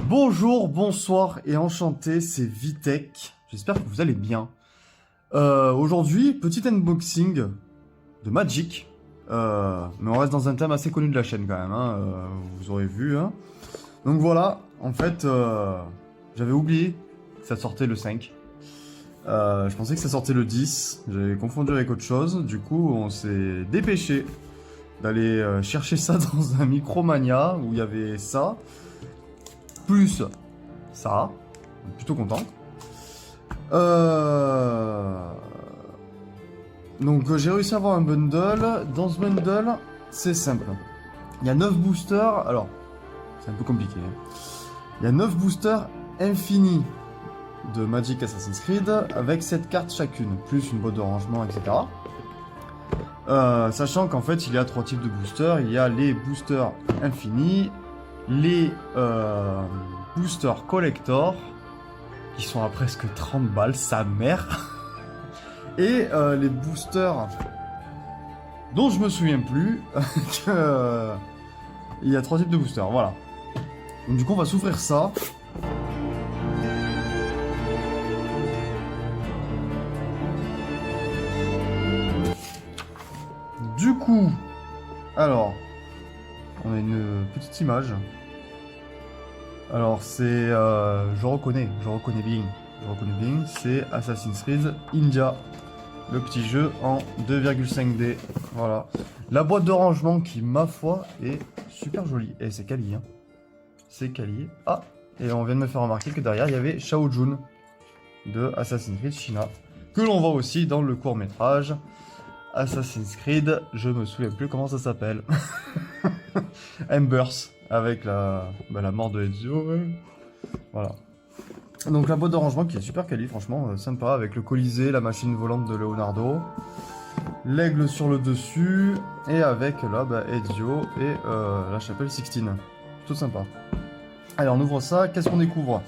Bonjour, bonsoir et enchanté, c'est Vitek. J'espère que vous allez bien. Aujourd'hui, petit unboxing de Magic. Mais on reste dans un thème assez connu de la chaîne quand même, hein, vous aurez vu. Hein. Donc voilà, en fait, j'avais oublié que ça sortait le 5. Je pensais que ça sortait le 10, j'avais confondu avec autre chose. Du coup, on s'est dépêché d'aller chercher ça dans un Micromania où il y avait ça. Plus ça, plutôt content. Donc j'ai réussi à avoir un bundle. Dans ce bundle, c'est simple. Il y a 9 boosters. Alors, c'est un peu compliqué. Il y a 9 boosters infinis de Magic Assassin's Creed avec 7 cartes chacune, plus une boîte de rangement, etc. Sachant qu'en fait, il y a 3 types de boosters. Il y a les boosters infinis, les boosters collector, qui sont à presque 30 balles, sa mère. Et les boosters dont je me souviens plus. Il y a 3 types de boosters, voilà. Donc du coup, on va s'ouvrir ça. Du coup, alors, on a une petite image. Alors c'est, je reconnais bien, c'est Assassin's Creed India, le petit jeu en 2,5D, voilà. La boîte de rangement qui, ma foi, est super jolie, et c'est quali, hein. C'est quali. Ah, et on vient de me faire remarquer que derrière, il y avait Shao Jun de Assassin's Creed China, que l'on voit aussi dans le court-métrage Assassin's Creed, je me souviens plus comment ça s'appelle. Embers. Avec la mort de Ezio, ouais. Voilà. Donc la boîte de rangement qui est super quali, franchement, sympa, avec le Colisée, la machine volante de Leonardo, l'aigle sur le dessus, et avec là, Ezio et la chapelle Sixtine. Plutôt sympa. Allez, on ouvre ça, qu'est-ce qu'on découvre?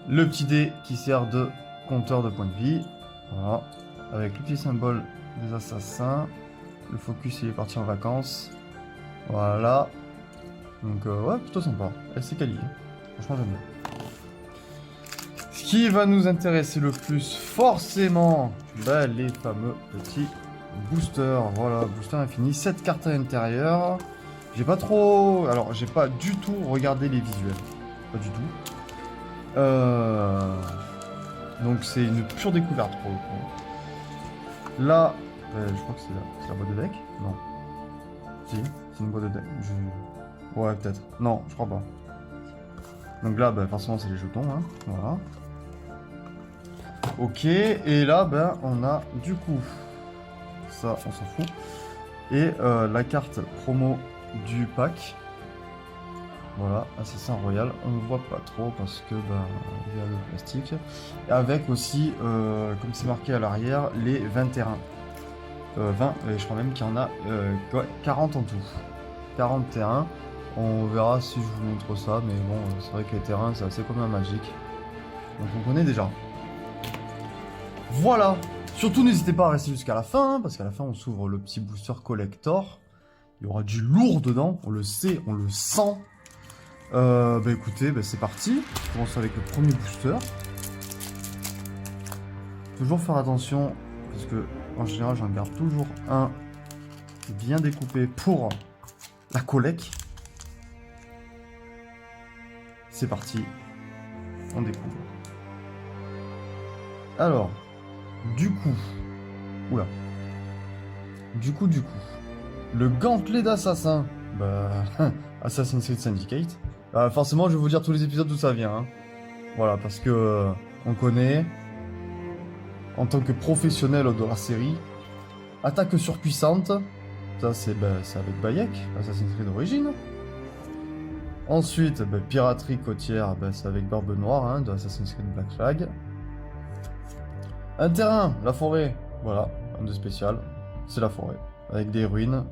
Le petit dé qui sert de compteur de points de vie, voilà, avec le petit symbole des assassins, le focus il est parti en vacances, voilà. Donc ouais, plutôt sympa. C'est quali. Franchement, j'aime bien. Ce qui va nous intéresser le plus, forcément, les fameux petits boosters. Voilà, booster infini. 7 cartes à l'intérieur. J'ai pas trop... Alors, j'ai pas du tout regardé les visuels. Pas du tout. Donc, c'est une pure découverte pour le coup. Là, je crois que c'est la boîte de deck. Non. Si, c'est une boîte de deck. Ouais, peut-être. Non, je crois pas. Donc là, forcément, c'est les jetons, hein. Voilà. Ok, et là, on a du coup... Ça, on s'en fout. Et la carte promo du pack. Voilà, Assassin Royal. On ne voit pas trop parce que, il y a le plastique. Et avec aussi, comme c'est marqué à l'arrière, les 20 terrains. 20, et je crois même qu'il y en a 40 en tout. 40 terrains. On verra si je vous montre ça, mais bon, c'est vrai que les terrains, c'est assez comme un Magic. Donc on connaît déjà. Voilà. Surtout, n'hésitez pas à rester jusqu'à la fin, parce qu'à la fin, on s'ouvre le petit booster collector. Il y aura du lourd dedans, on le sait, on le sent. Écoutez, c'est parti. On commence avec le premier booster. Toujours faire attention, parce que en général, j'en garde toujours un bien découpé pour la collecte. C'est parti, on découvre. Alors, du coup, le gantelet d'assassin, Assassin's Creed Syndicate. Forcément, je vais vous dire tous les épisodes d'où ça vient. Hein. Voilà, parce que on connaît, en tant que professionnel de la série, attaque surpuissante. Ça, c'est avec Bayek, Assassin's Creed d'origine. Ensuite, piraterie côtière, c'est avec Barbe Noire, hein, de Assassin's Creed Black Flag. Un terrain, la forêt, voilà, un de spécial, c'est la forêt, avec des ruines,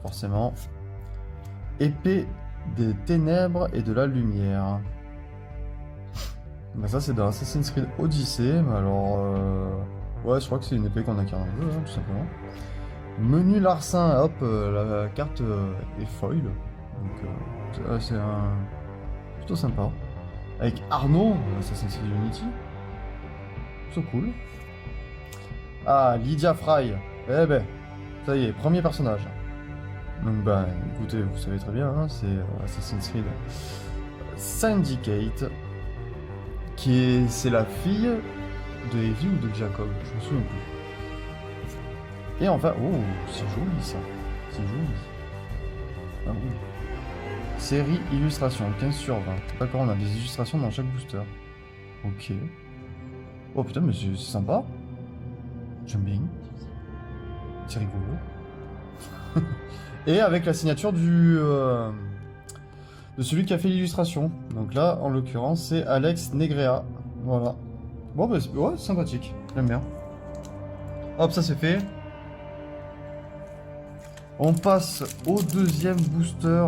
forcément. Épée des ténèbres et de la lumière. Ça, c'est dans Assassin's Creed Odyssey, mais alors... ouais, je crois que c'est une épée qu'on acquiert dans le jeu, hein, tout simplement. Menu larcin, hop, la carte est foil. Donc, c'est un plutôt sympa. Avec Arnaud, Assassin's Creed Unity. Plutôt cool. Ah, Lydia Fry. Eh ben, ça y est, premier personnage. Donc bah, écoutez, vous savez très bien, hein, c'est Assassin's Creed Syndicate, c'est la fille de Evie ou de Jacob, je me souviens plus. Et enfin, oh, c'est joli ça, c'est joli. Ah oui. Série illustration, 15 sur 20. D'accord, on a des illustrations dans chaque booster. Ok. Oh putain, mais c'est sympa. J'aime bien. C'est rigolo. Et avec la signature de celui qui a fait l'illustration. Donc là, en l'occurrence, c'est Alex Negrea. Voilà. Bon, bah, ouais, sympathique. J'aime bien. Hop, ça c'est fait. On passe au deuxième booster.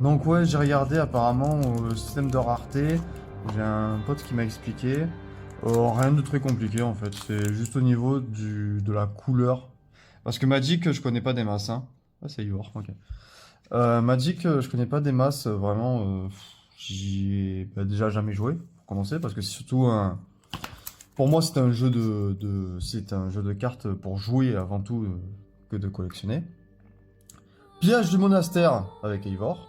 Donc ouais, j'ai regardé apparemment le système de rareté. J'ai un pote qui m'a expliqué. Rien de très compliqué en fait. C'est juste au niveau de la couleur. Parce que Magic, je connais pas des masses. Hein. Ah, c'est Ivor, ok. Magic, je connais pas des masses, vraiment. J'y ai déjà jamais joué, pour commencer, parce que c'est surtout un. Pour moi, c'est un jeu c'est un jeu de cartes pour jouer avant tout que de collectionner. Pillage du monastère avec Eivor.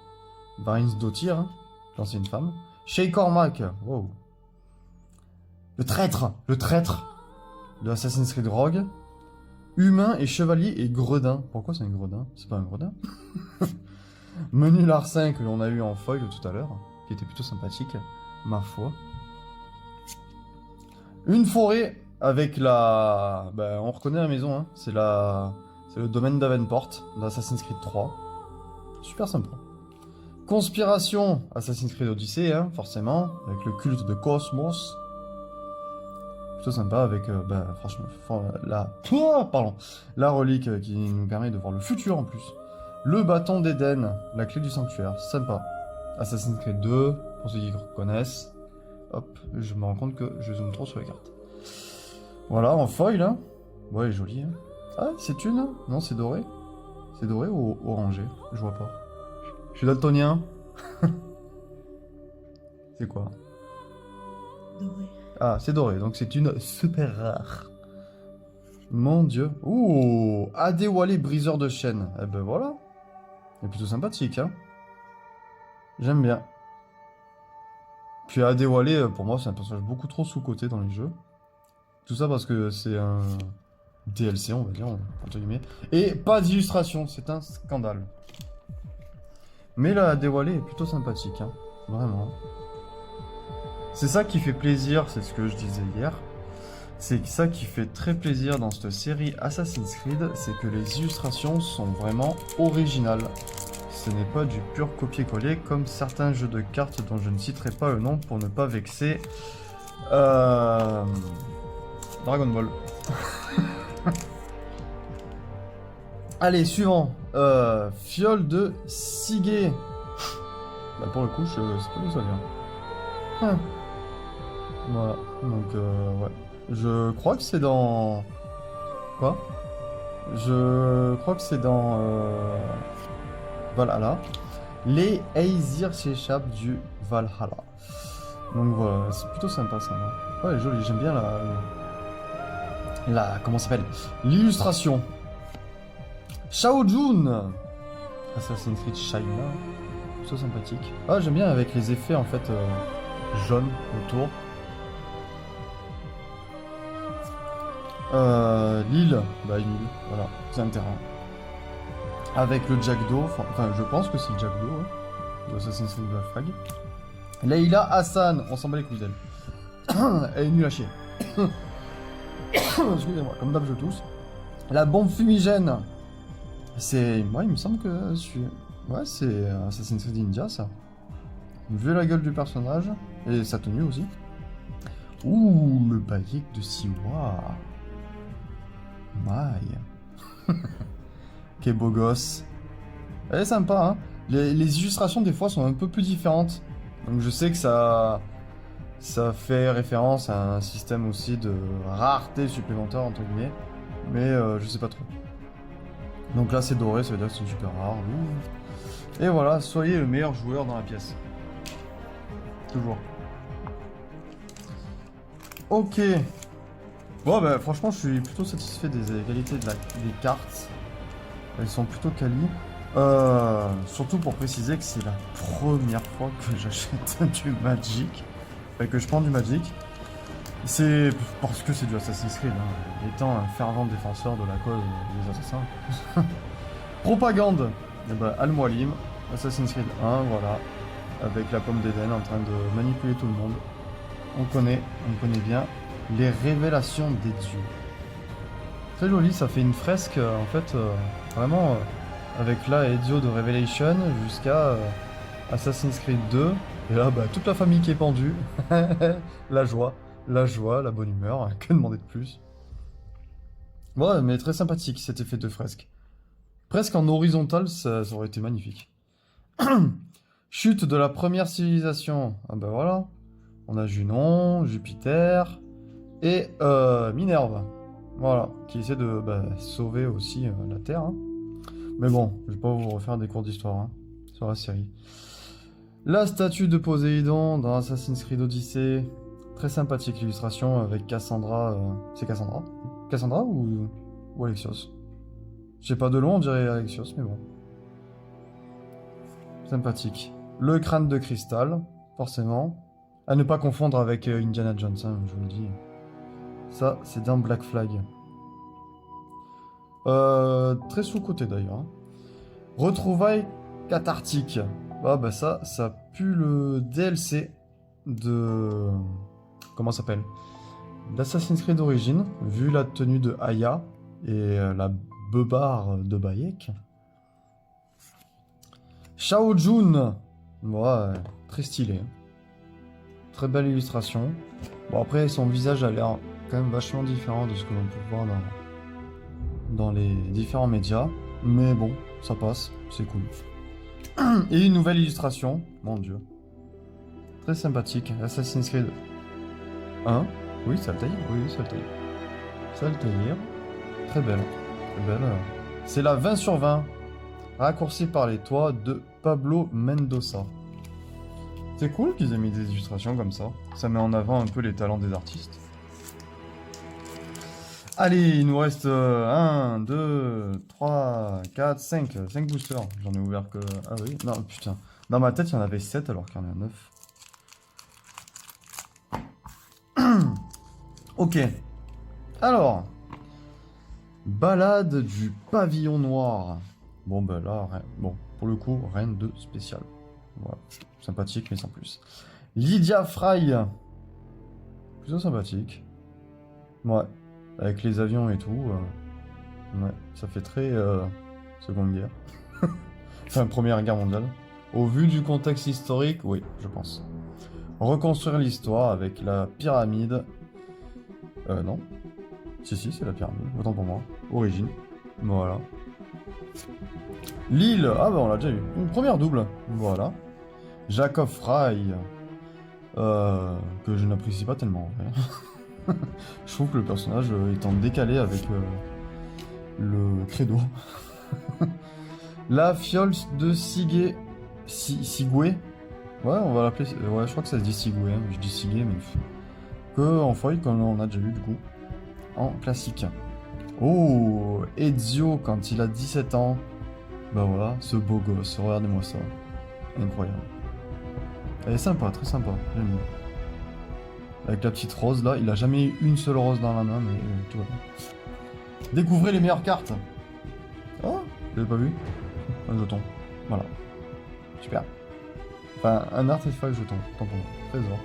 Varins Dottir, hein, l'ancienne femme. Shay Cormac, wow. Le traître de Assassin's Creed Rogue. Humain et chevalier et gredin. Pourquoi c'est un gredin? C'est pas un gredin. Menu Larcin que l'on a eu en foil tout à l'heure, qui était plutôt sympathique, ma foi. Une forêt avec la... Ben, on reconnaît la maison, hein. C'est le domaine d'Avenport, d'Assassin's Creed 3. Super sympa. Conspiration, Assassin's Creed Odyssey, hein, forcément, avec le culte de Cosmos. Plutôt sympa avec, franchement, la relique qui nous permet de voir le futur en plus. Le bâton d'Éden, la clé du sanctuaire, sympa. Assassin's Creed 2, pour ceux qui connaissent. Hop, je me rends compte que je zoome trop sur les cartes. Voilà, en foil, hein. Ouais, elle est jolie, hein. Ah, c'est une? Non, c'est doré. C'est doré ou orangé? Je vois pas. Je suis daltonien. C'est quoi? Doré. Ah, c'est doré, donc c'est une super rare. Mon dieu. Ouh, Adewale briseur de chaînes. Eh ben voilà. Il est plutôt sympathique, hein. J'aime bien. Puis Adewale, pour moi, c'est un personnage beaucoup trop sous-coté dans les jeux. Tout ça parce que c'est un DLC, on va dire, entre guillemets. Et pas d'illustration, c'est un scandale. Mais là, Adewale est plutôt sympathique, hein. Vraiment. C'est ça qui fait plaisir, c'est ce que je disais hier. C'est ça qui fait très plaisir dans cette série Assassin's Creed, c'est que les illustrations sont vraiment originales. Ce n'est pas du pur copier-coller comme certains jeux de cartes dont je ne citerai pas le nom pour ne pas vexer Dragon Ball. Allez, suivant. Fiole de Siguet. Bah, pour le coup, je sais pas d'où ça vient. Voilà, donc ouais. Je crois que c'est dans... Quoi? Je crois que c'est dans... Valhalla. Les Aesir s'échappent du Valhalla. Donc voilà, c'est plutôt sympa ça. Ouais, elle est jolie, j'aime bien comment ça s'appelle? L'illustration. Shao Jun. Assassin's Creed China. Plutôt sympathique. Ah, j'aime bien avec les effets en fait jaunes autour. L'île, bah une île, voilà, c'est un terrain. Avec le Jack d'eau, enfin je pense que c'est le Jack d'eau, hein, de Assassin's Creed Black Flag. Leila Hassan, on s'en bat les couilles d'elle. Elle est nulle à chier. Excusez-moi, comme d'hab je tousse. La bombe fumigène. C'est... Moi il me semble que ouais, c'est Assassin's Creed India ça. Vu la gueule du personnage, et sa tenue aussi. Ouh, le baïk de Siwa. Maï. Quel beau gosse. Elle est sympa, hein. Les illustrations des fois sont un peu plus différentes. Donc je sais que ça fait référence à un système aussi de rareté supplémentaire entre guillemets. Mais je sais pas trop. Donc là c'est doré, ça veut dire que c'est super rare. Ouh. Et voilà, soyez le meilleur joueur dans la pièce. Toujours. Ok. Bon, bah, franchement, je suis plutôt satisfait des qualités des cartes. Elles sont plutôt quali. Surtout pour préciser que c'est la première fois que j'achète du Magic. Enfin, que je prends du Magic. C'est parce que c'est du Assassin's Creed. Hein. Étant un fervent défenseur de la cause des assassins. Propagande. Eh ben, Al-Mualim, Assassin's Creed 1, voilà. Avec la pomme d'Eden en train de manipuler tout le monde. On connaît bien les révélations des dieux. Très joli, ça fait une fresque en fait vraiment avec là Ezio de Revelation jusqu'à Assassin's Creed 2. Et là, bah, toute la famille qui est pendue. La joie, la bonne humeur, que demander de plus. Ouais, mais très sympathique cet effet de fresque. Presque en horizontal, ça aurait été magnifique. Chute de la première civilisation. Ah bah voilà. On a Junon, Jupiter et Minerve. Voilà, qui essaie de sauver aussi la Terre. Hein. Mais bon, je vais pas vous refaire des cours d'histoire hein, sur la série. La statue de Poséidon dans Assassin's Creed Odyssey. Très sympathique l'illustration avec Cassandra. C'est Cassandra? Cassandra ou Alexios? Je sais pas de long, on dirait Alexios, mais bon. Sympathique. Le crâne de cristal, forcément. À ne pas confondre avec Indiana Jones, hein, je vous le dis. Ça, c'est dans Black Flag. Très sous-côté d'ailleurs. Hein. Retrouvailles cathartiques. Ah bah ça pue le DLC de... Comment ça s'appelle? D'Assassin's Creed d'origine, vu la tenue de Aya et la beubare de Bayek. Shao Jun. Ouais, très stylé. Très belle illustration. Bon après, son visage a l'air quand même vachement différent de ce que l'on peut voir dans les différents médias. Mais bon, ça passe, c'est cool. Et une nouvelle illustration, mon dieu. Très sympathique, Assassin's Creed 1. Oui, ça le taille. Oui, ça le taille. Ça le taille. Très belle. Très belle. C'est la 20 sur 20. Raccourci par les toits de Pablo Mendoza. C'est cool qu'ils aient mis des illustrations comme ça. Ça met en avant un peu les talents des artistes. Allez, il nous reste 1, 2, 3, 4, 5. 5 boosters. J'en ai ouvert que... Ah oui, non, putain. Dans ma tête, il y en avait 7 alors qu'il y en a 9. Ok. Alors. Balade du pavillon noir. Bon, bah là, rien. Bon, pour le coup, rien de spécial. Voilà. Sympathique, mais sans plus. Lydia Fry. Plutôt sympathique. Ouais. Avec les avions et tout. Ouais. Ça fait très Seconde Guerre. Enfin, Première Guerre mondiale. Au vu du contexte historique, oui, je pense. Reconstruire l'histoire avec la pyramide. Non. Si, c'est la pyramide. Autant pour moi. Origine. Voilà. L'île. Ah bah on l'a déjà eu. Une première double. Voilà. Jacob Fry. Que je n'apprécie pas tellement. En fait. Je trouve que le personnage est en décalé avec le credo. La fiole de Sigé. Sigoué. Ouais, on va l'appeler. Ouais, je crois que ça se dit Sigoué. Hein. Je dis Sigé, mais. Que en foil, comme on a déjà eu du coup. En classique. Oh, Ezio quand il a 17 ans. Bah voilà, ce beau gosse. Regardez-moi ça. Incroyable. Elle est sympa, très sympa. J'aime bien. Avec la petite rose là, il a jamais eu une seule rose dans la main, mais tout va bien. Découvrez les meilleures cartes. Oh, vous l'avez pas vu? Un jeton. Voilà. Super. Enfin, un artefact jeton. Tant pour moi. Trésor.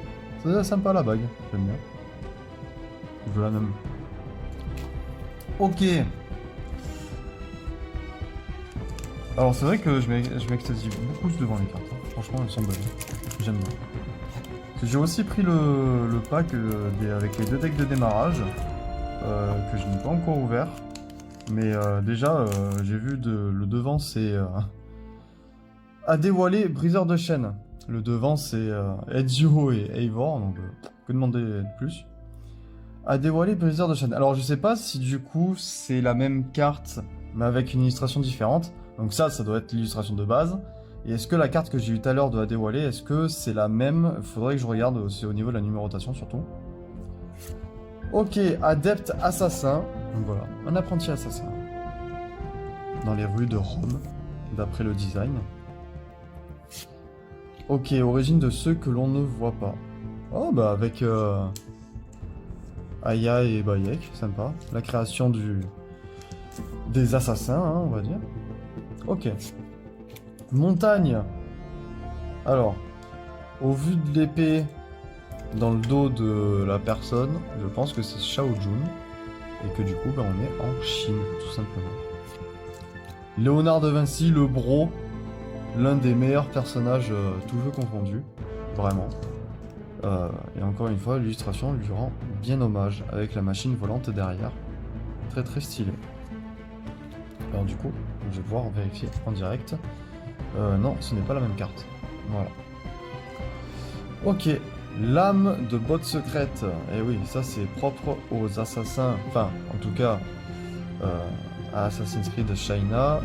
C'est sympa la bague. J'aime bien. Je veux la même. Ok. Alors c'est vrai que je m'extasie beaucoup devant les cartes. Hein. Franchement, elles sont belles. J'aime bien. J'ai aussi pris le pack avec les 2 decks de démarrage que je n'ai pas encore ouvert. Mais déjà, j'ai vu le devant, c'est à dévoiler briseur de chaîne. Le devant, c'est Ezio et Eivor, donc que demander de plus. À dévoiler briseur de chaîne. Alors je sais pas si du coup c'est la même carte, mais avec une illustration différente. Donc ça doit être l'illustration de base. Et est-ce que la carte que j'ai eue tout à l'heure de la dévoiler, est-ce que c'est la même? Faudrait que je regarde, c'est au niveau de la numérotation surtout. Ok, adepte assassin. Donc voilà, un apprenti assassin. Dans les rues de Rome, d'après le design. Ok, origine de ceux que l'on ne voit pas. Oh bah avec Aya et Bayek, sympa. La création des assassins, hein, on va dire. Ok. Montagne. Alors, au vu de l'épée dans le dos de la personne, je pense que c'est Shao Jun. Et que du coup, bah, on est en Chine, tout simplement. Léonard de Vinci, le bro. L'un des meilleurs personnages, tout jeu confondu. Vraiment. Et encore une fois, l'illustration lui rend bien hommage, avec la machine volante derrière. Très très stylé. Alors du coup, je vais pouvoir vérifier en direct. Non, ce n'est pas la même carte. Voilà. Ok, lame de botte secrète. Et oui, ça c'est propre aux assassins. Enfin, en tout cas, à Assassin's Creed China.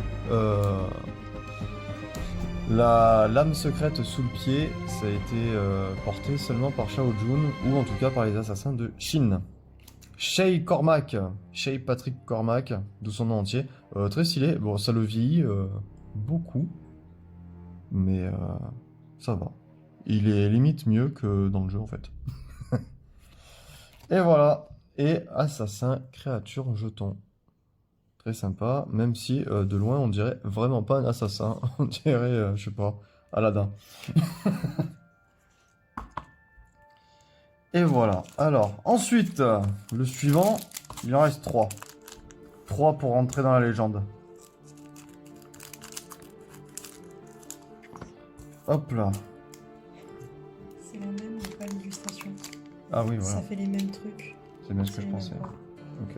La lame secrète sous le pied, ça a été porté seulement par Shao Jun, ou en tout cas par les assassins de Chine. Shay Cormac, Shay Patrick Cormac, de son nom entier. Très stylé, bon ça le vieillit beaucoup, mais ça va. Il est limite mieux que dans le jeu en fait. Et voilà, et assassin, créature, jeton. Très sympa, même si de loin on dirait vraiment pas un assassin, on dirait, je sais pas, Aladdin. Et voilà, alors ensuite, le suivant, il en reste 3. 3 pour rentrer dans la légende. Hop là. C'est la même, mais pas l'illustration. Ah oui, voilà, Ça fait les mêmes trucs. c'est bien ce que c'est je les pensais. mêmes, quoi. Ok.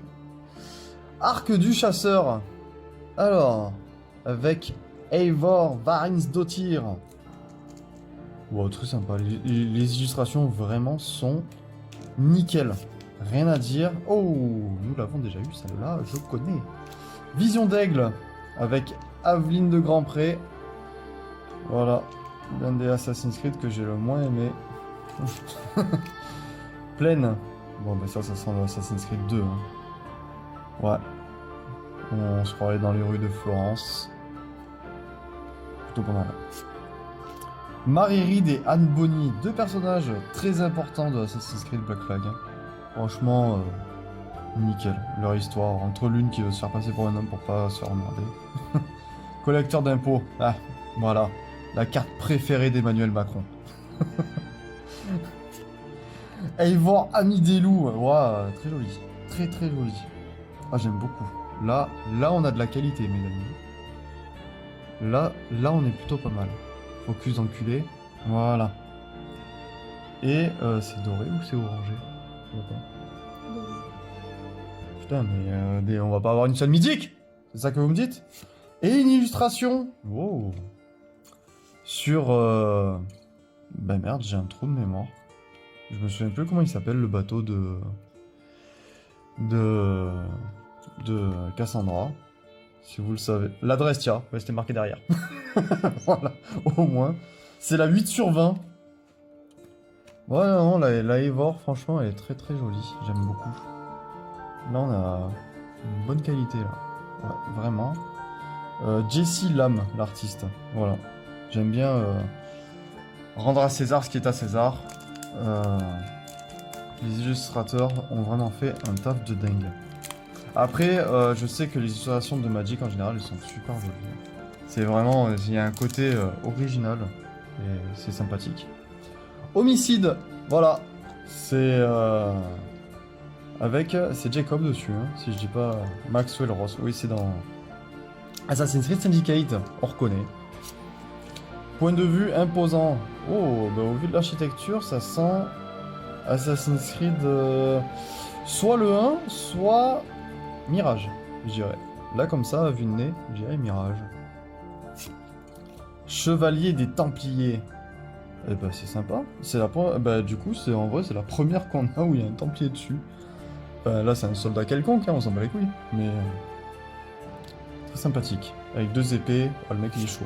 Arc du chasseur. Alors, avec Eivor Varinsdottir. Wow, très sympa. Les illustrations vraiment sont nickel. Rien à dire. Oh, nous l'avons déjà eu, celle-là, je connais. Vision d'aigle avec Aveline de Grandpré. Voilà, l'un des Assassin's Creed que j'ai le moins aimé. Plaine. Bon, bah ça sent le Assassin's Creed 2. Hein. Ouais. On se croirait dans les rues de Florence. Plutôt pas mal. Mary Reed et Anne Bonny, deux personnages très importants de Assassin's Creed Black Flag. Franchement, nickel. Leur histoire, entre l'une qui veut se faire passer pour un homme pour pas se faire emmerder. Collecteur d'impôts. Ah, voilà. La carte préférée d'Emmanuel Macron. Eivor Ami des loups. Ouah, très joli. Très très joli. Ah, j'aime beaucoup. Là, on a de la qualité, mes amis. Là, on est plutôt pas mal. Focus enculé. Voilà. Et c'est doré ou c'est orangé? Je vois pas. Putain, mais on va pas avoir une seule mythique? C'est ça que vous me dites? Et une illustration. Wow. Sur... Bah merde, j'ai un trou de mémoire. Je me souviens plus comment il s'appelle le bateau de Cassandra. Si vous le savez. L'adresse, tiens, ouais, c'était marqué derrière. Voilà, au moins. C'est la 8 sur 20. Ouais, non, la Eivor, franchement, elle est très très jolie. J'aime beaucoup. Là, on a une bonne qualité, là. Ouais, vraiment. Jessie Lam, l'artiste. Voilà. J'aime bien rendre à César ce qui est à César. Les illustrateurs ont vraiment fait un taf de dingue. Après, je sais que les illustrations de Magic en général, elles sont super jolies. C'est vraiment, il y a un côté original et c'est sympathique. Homicide, voilà, c'est c'est Jacob dessus, hein, si je dis pas Maxwell Ross. Oui, c'est dans Assassin's Creed Syndicate, on reconnaît. Point de vue imposant. Oh, bah, au vu de l'architecture, ça sent Assassin's Creed soit le 1, soit Mirage, je dirais. Là, comme ça, à vue de nez, je dirais Mirage. Chevalier des Templiers. Eh ben, c'est sympa. C'est la bah, du coup, en vrai, c'est la première qu'on a où il y a un Templier dessus. Là, c'est un soldat quelconque, hein, on s'en bat les couilles. Mais très sympathique. Avec 2 épées. Oh, le mec, il est chaud.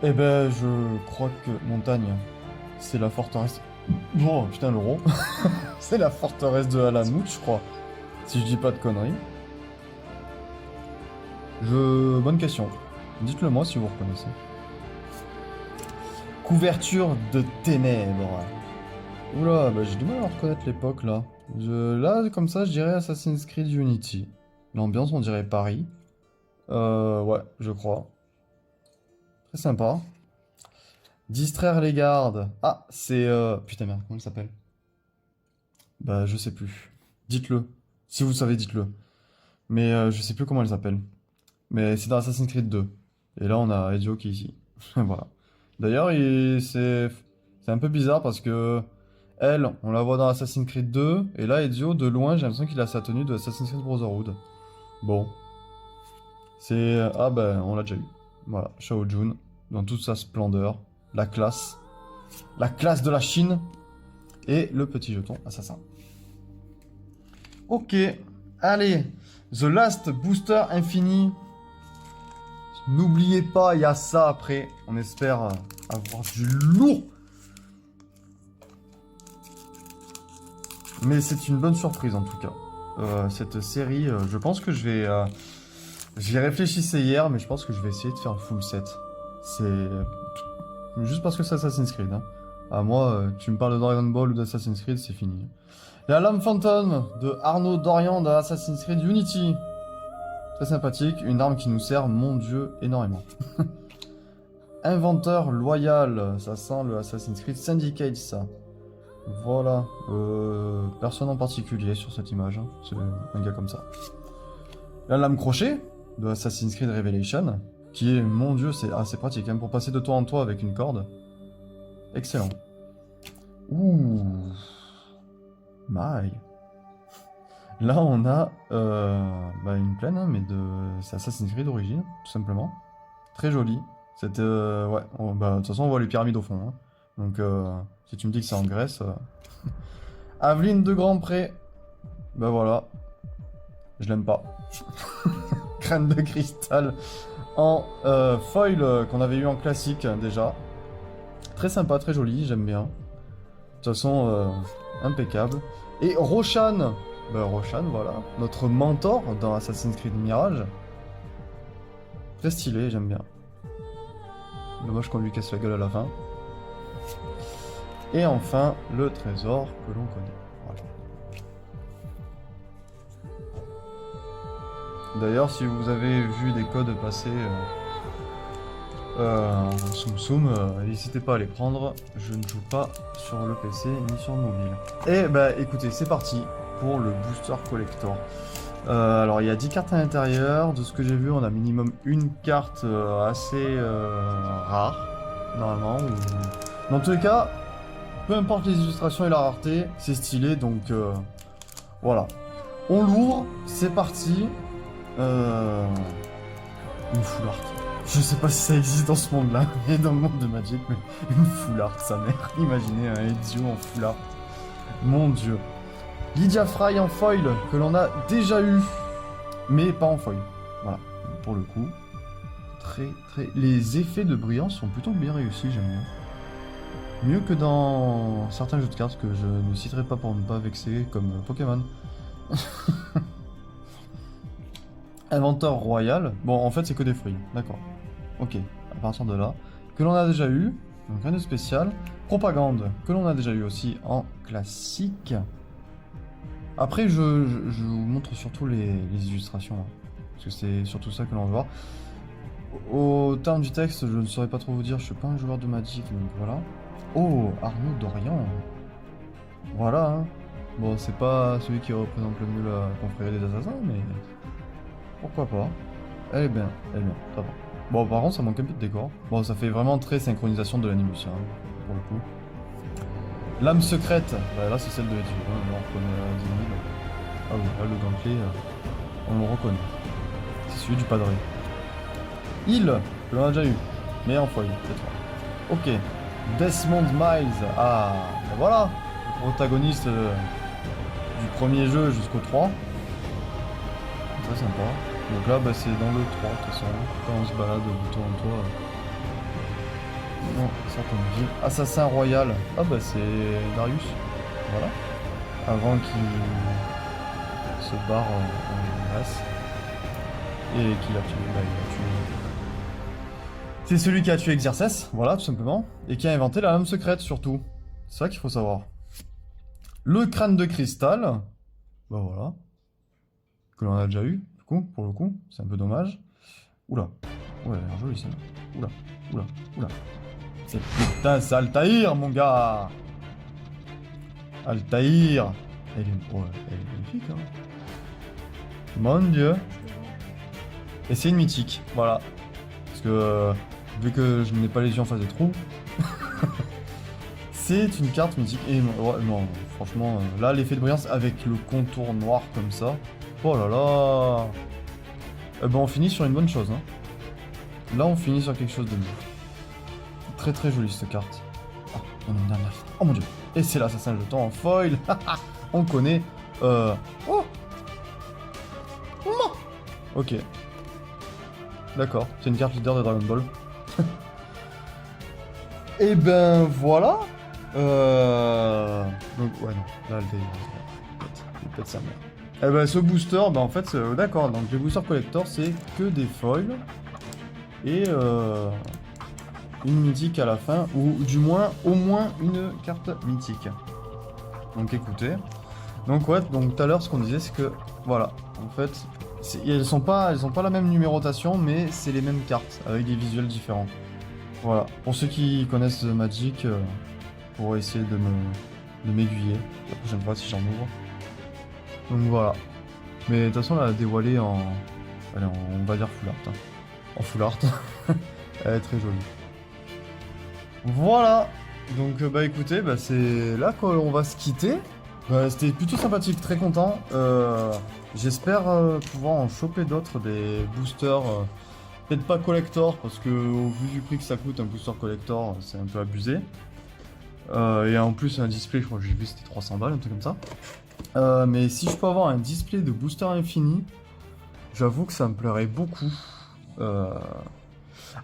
Eh ben, je crois que Montagne, c'est la forteresse... Oh, putain, l'euro. C'est la forteresse de Alamut, je crois. Si je dis pas de conneries. Bonne question. Dites-le moi si vous reconnaissez. Couverture de ténèbres. Oula, bah j'ai du mal à reconnaître l'époque là. Là, comme ça, je dirais Assassin's Creed Unity. L'ambiance, on dirait Paris. Ouais, je crois. Très sympa. Distraire les gardes. Ah, c'est... Putain merde, comment il s'appelle? Bah, je sais plus. Dites-le. Si vous savez, dites-le. Mais je sais plus comment elle s'appelle. Mais c'est dans Assassin's Creed 2. Et là, on a Ezio qui est ici. Voilà. D'ailleurs, c'est un peu bizarre parce que... Elle, on la voit dans Assassin's Creed 2. Et là, Ezio, de loin, j'ai l'impression qu'il a sa tenue de Assassin's Creed Brotherhood. Bon. C'est... Ah ben, on l'a déjà eu. Voilà, Shao Jun, dans toute sa splendeur. La classe. La classe de la Chine. Et le petit jeton assassin. Ok. Allez. The Last Booster Infini. N'oubliez pas, il y a ça après. On espère avoir du lourd. Mais c'est une bonne surprise en tout cas. Cette série, je pense que je vais... J'y réfléchissais hier, mais je pense que je vais essayer de faire le full set. C'est... Juste parce que c'est Assassin's Creed. Hein. À moi, tu me parles de Dragon Ball ou d'Assassin's Creed, c'est fini. La lame fantôme de Arnaud Dorian dans Assassin's Creed Unity. Très sympathique, une arme qui nous sert, mon dieu, énormément. Inventeur loyal, ça sent le Assassin's Creed Syndicate, ça. Voilà, personne en particulier sur cette image, hein. C'est un gars comme ça. La lame crochet de Assassin's Creed Revelation, qui est, mon dieu, c'est assez pratique, hein, pour passer de toit en toit avec une corde. Excellent. Ouh. My. Là, on a une plaine, hein, mais c'est Assassin's Creed d'origine, tout simplement. Très joli. C'était... ouais, de toute façon, on voit les pyramides au fond. Hein. Donc, si tu me dis que c'est en Grèce... Aveline de Grandpré. Ben voilà. Je l'aime pas. Crâne de cristal en foil qu'on avait eu en classique déjà. Très sympa, très joli, j'aime bien. De toute façon, impeccable. Et Roshan. Ben Roshan, voilà. Notre mentor dans Assassin's Creed Mirage. Très stylé, j'aime bien. Dommage qu'on lui casse la gueule à la fin. Et enfin, le trésor que l'on connaît. Voilà. D'ailleurs, si vous avez vu des codes passer en Tsum Tsum, n'hésitez pas à les prendre. Je ne joue pas sur le PC ni sur le mobile. Et bah écoutez, c'est parti pour le Booster Collector. Alors il y a 10 cartes à l'intérieur. De ce que j'ai vu, on a minimum une carte assez rare, normalement. Dans tous les cas, peu importe les illustrations et la rareté, c'est stylé, donc voilà. On l'ouvre, c'est parti. Une full art. Je sais pas si ça existe dans ce monde-là, et dans le monde de Magic, mais une full art, sa mère. Imaginez un Ezio en full art. Mon dieu. Lydia Fry en foil, que l'on a déjà eu, mais pas en foil. Voilà, pour le coup. Les effets de brillance sont plutôt bien réussis, j'aime bien. Mieux que dans certains jeux de cartes que je ne citerai pas pour ne pas vexer, comme Pokémon. Inventeur royal. Bon, en fait, c'est que des fruits. D'accord. Ok, à partir de là. Que l'on a déjà eu. Donc, rien de spécial. Propagande. Que l'on a déjà eu aussi en classique. Après, je vous montre surtout les illustrations. Hein, parce que c'est surtout ça que l'on va voir. Au terme du texte, je ne saurais pas trop vous dire. Je suis pas un joueur de Magic, donc voilà. Oh, Arnaud Dorian. Voilà. Hein. Bon, c'est pas celui qui représente le mieux la confrérie des assassins, mais... Pourquoi pas. Elle est bien, ça va. Bon, par contre, ça manque un peu de décor. Bon, ça fait vraiment très synchronisation de l'animus, hein, pour le coup. L'âme secrète. Bah, là, c'est celle de Ezio. Hein. Là, on reconnaît Zini. Ah oui, là, le gantelet, on le reconnaît. C'est celui du padré. Il, que l'on a déjà eu. Mais en foyer, peut-être. Ok. Desmond Miles. Ah, bah voilà. Le protagoniste du premier jeu jusqu'au 3. Très sympa. Donc là, bah, c'est dans le 3, de toute façon. Quand on se balade de tour en tour. Non, ça comme vie. Assassin royal. Ah bah c'est Darius. Voilà. Avant qu'il se barre en Grèce. Et qu'il a tué. Bah, il a tué. C'est celui qui a tué Xerxès, voilà, tout simplement. Et qui a inventé la lame secrète, surtout. C'est ça qu'il faut savoir. Le crâne de cristal. Bah voilà. Que l'on a déjà eu, du coup, pour le coup. C'est un peu dommage. Oula. Ouais, elle a l'air jolie, celle-là. Oula. Oula. Oula. C'est putain, c'est Altaïr, mon gars. Altaïr. Elle est, ouais, elle est magnifique, hein. Mon dieu. Et c'est une mythique, voilà. Parce que, vu que je n'ai pas les yeux en face des trous, c'est une carte mythique. Et ouais, non, franchement, là, l'effet de brillance avec le contour noir comme ça. Oh là là. Eh ben, on finit sur une bonne chose, hein. Là, on finit sur quelque chose de mieux. Très très jolie cette carte. Ah, on a une dernière. Oh mon dieu. Et c'est l'assassin de temps en foil. On connaît. Oh. Non. Ok. D'accord. C'est une carte leader de Dragon Ball. Et ben voilà. Donc ouais non. Là il pète sa mère. Et ben ce booster, bah en fait d'accord. Donc les boosters collector c'est que des foils. Et une mythique à la fin, ou du moins au moins une carte mythique. Donc écoutez. Donc ouais, donc tout à l'heure ce qu'on disait c'est que voilà, en fait, elles ont pas la même numérotation, mais c'est les mêmes cartes avec des visuels différents. Voilà. Pour ceux qui connaissent Magic, pour essayer de m'aiguiller la prochaine fois si j'en ouvre. Donc voilà. Mais de toute façon elle a dévoilé en, allez, on va dire full art. Hein. En full art. Elle est très jolie. Voilà. Donc bah écoutez, bah, c'est là qu'on va se quitter. C'était plutôt sympathique, très content. J'espère pouvoir en choper d'autres, des boosters. Peut-être pas collector, parce que au vu du prix que ça coûte, un booster collector, c'est un peu abusé. Et en plus, un display, je crois que j'ai vu, c'était 300 balles, un truc comme ça. Mais si je peux avoir un display de booster infini, j'avoue que ça me plairait beaucoup.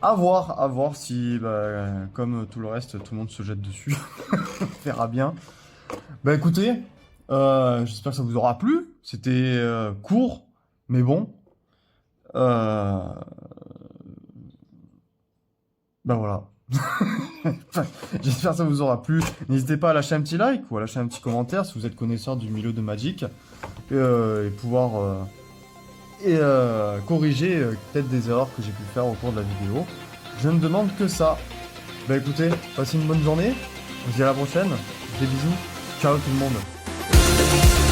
À voir si, bah, comme tout le reste, tout le monde se jette dessus. On verra bien. Bah écoutez, j'espère que ça vous aura plu. C'était court, mais bon. Bah voilà. J'espère que ça vous aura plu. N'hésitez pas à lâcher un petit like ou à lâcher un petit commentaire si vous êtes connaisseur du milieu de Magic. Et pouvoir corriger peut-être des erreurs que j'ai pu faire au cours de la vidéo. Je ne demande que ça. Bah écoutez, passez une bonne journée. On se dit à la prochaine. Des bisous. Ciao tout le monde.